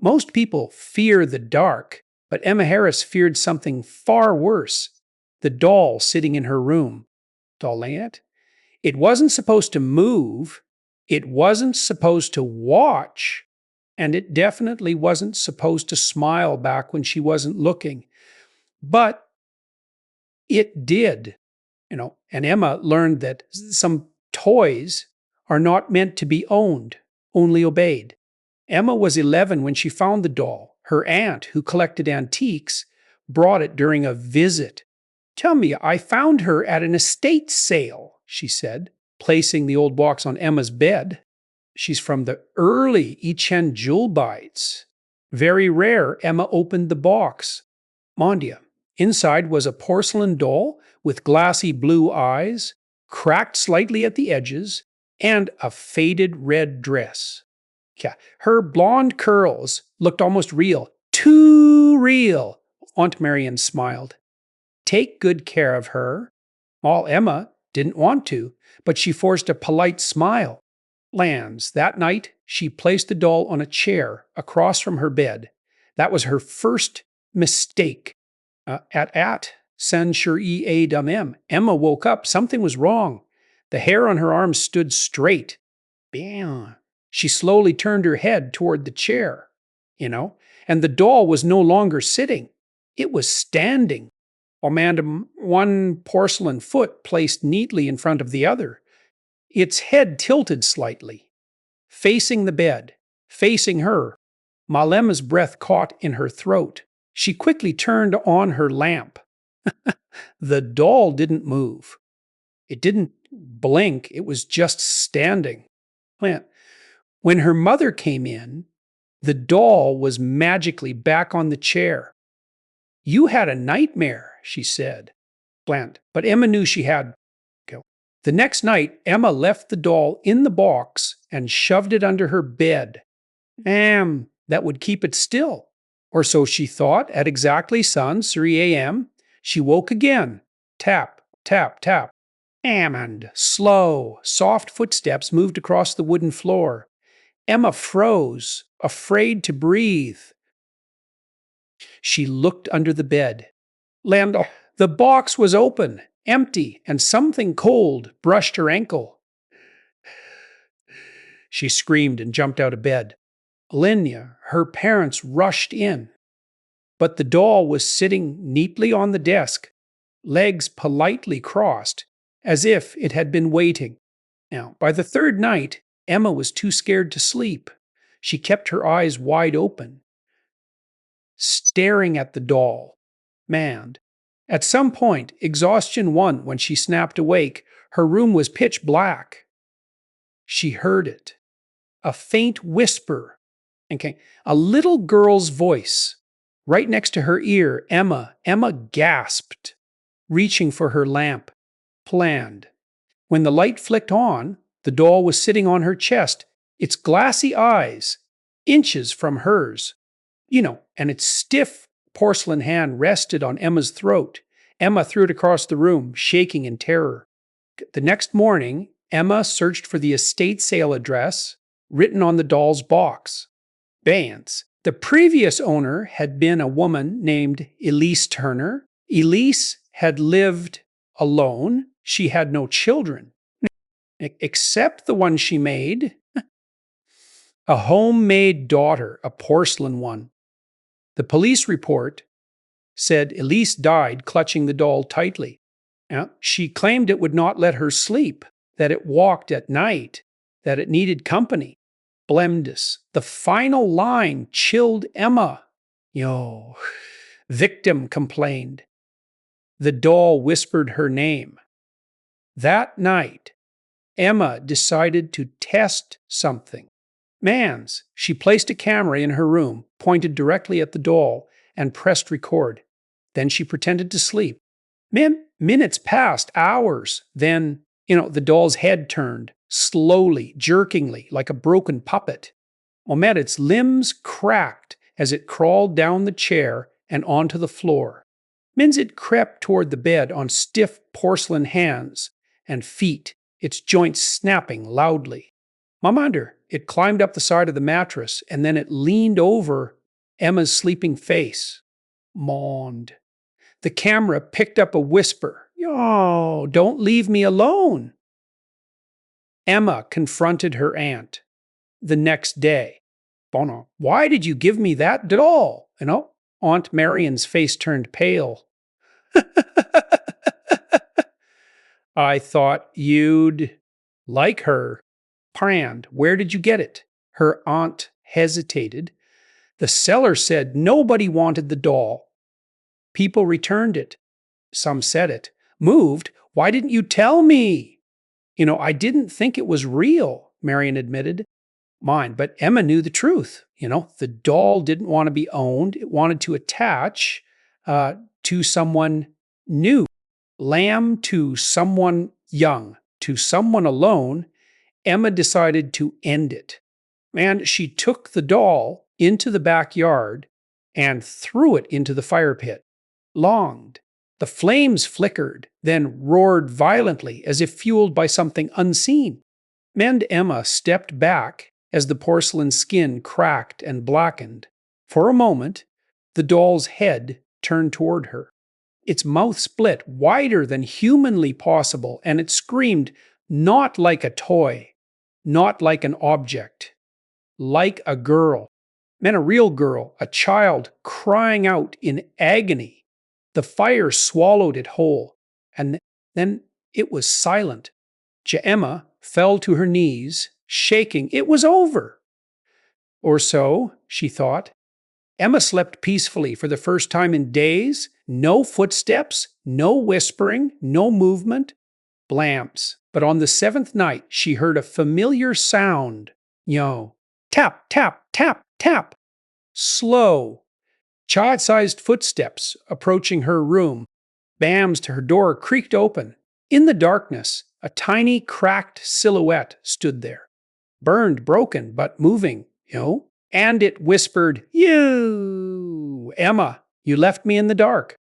Most people fear the dark, but Emma Harris feared something far worse. The doll sitting in her room. Dollette? It wasn't supposed to move, it wasn't supposed to watch, and it definitely wasn't supposed to smile back when she wasn't looking. But it did, and Emma learned that some toys are not meant to be owned, only obeyed. Emma was 11 when she found the doll. Her aunt, who collected antiques, brought it during a visit. "Tell me, I found her at an estate sale," she said, placing the old box on Emma's bed. "She's from the early Yichen Julbites. Very rare." Emma opened the box. Mondia. Inside was a porcelain doll with glassy blue eyes, cracked slightly at the edges, and a faded red dress. Yeah, her blonde curls looked almost real. Too real, Aunt Marion smiled. "Take good care of her." All Emma didn't want to, but she forced a polite smile. Lands, that night, she placed the doll on a chair across from her bed. That was her first mistake. At San Shuri A Dam, Emma woke up. Something was wrong. The hair on her arms stood straight. Bam. She slowly turned her head toward the chair, and the doll was no longer sitting. It was standing. One porcelain foot placed neatly in front of the other. Its head tilted slightly, facing the bed, facing her. Malema's breath caught in her throat. She quickly turned on her lamp. The doll didn't move. It didn't blink. It was just standing. When her mother came in, the doll was magically back on the chair. "You had a nightmare," she said. But Emma knew she had. The next night, Emma left the doll in the box and shoved it under her bed. That would keep it still. Or so she thought. At exactly San 3 a.m., she woke again. Tap, tap, tap. And slow, soft footsteps moved across the wooden floor. Emma froze, afraid to breathe. She looked under the bed. The box was open, empty, and something cold brushed her ankle. She screamed and jumped out of bed. Linya, her parents, rushed in. But the doll was sitting neatly on the desk, legs politely crossed, as if it had been waiting. Now, by the third night, Emma was too scared to sleep. She kept her eyes wide open, staring at the doll. At some point, exhaustion won when she snapped awake. Her room was pitch black. She heard it. A faint whisper. A little girl's voice. Right next to her ear, Emma gasped, reaching for her lamp. Planned. When the light flicked on, the doll was sitting on her chest, its glassy eyes inches from hers. And its stiff porcelain hand rested on Emma's throat. Emma threw it across the room, shaking in terror. The next morning, Emma searched for the estate sale address written on the doll's box. Vance. The previous owner had been a woman named Elise Turner. Elise had lived alone. She had no children, except the one she made. A homemade daughter, a porcelain one. The police report said Elise died clutching the doll tightly. She claimed it would not let her sleep, that it walked at night, that it needed company. Blemdus. The final line chilled Emma. Victim complained. The doll whispered her name. That night, Emma decided to test something. She placed a camera in her room, pointed directly at the doll, and pressed record. Then she pretended to sleep. Minutes passed, hours. Then, the doll's head turned, slowly, jerkingly, like a broken puppet. Its limbs cracked as it crawled down the chair and onto the floor. It crept toward the bed on stiff porcelain hands and feet, its joints snapping loudly. Mamander, it climbed up the side of the mattress and then it leaned over Emma's sleeping face. Moaned. The camera picked up a whisper. Oh, don't leave me alone. Emma confronted her aunt the next day. Bono, why did you give me that doll? Aunt Marion's face turned pale. I thought you'd like her. Prand, where did you get it? Her aunt hesitated. The seller said nobody wanted the doll. People returned it. Some said it. Moved? Why didn't you tell me? I didn't think it was real, Marion admitted. Mine, but Emma knew the truth. The doll didn't want to be owned. It wanted to attach to someone new. Lamb to someone young, to someone alone. Emma decided to end it. And she took the doll into the backyard and threw it into the fire pit. Longed. The flames flickered, then roared violently as if fueled by something unseen. And Emma stepped back as the porcelain skin cracked and blackened. For a moment, the doll's head turned toward her. Its mouth split wider than humanly possible, and it screamed not like a toy, not like an object, like a girl. And a real girl, a child crying out in agony. The fire swallowed it whole, and then it was silent. Emma fell to her knees, shaking. It was over. Or so, she thought. Emma slept peacefully for the first time in days. No footsteps, no whispering, no movement. Blamps. But on the seventh night, she heard a familiar sound. Tap, tap, tap, tap. Slow, child-sized footsteps approaching her room. Bams to her door creaked open. In the darkness, a tiny cracked silhouette stood there. Burned, broken, but moving, And it whispered, You, Emma, you left me in the dark.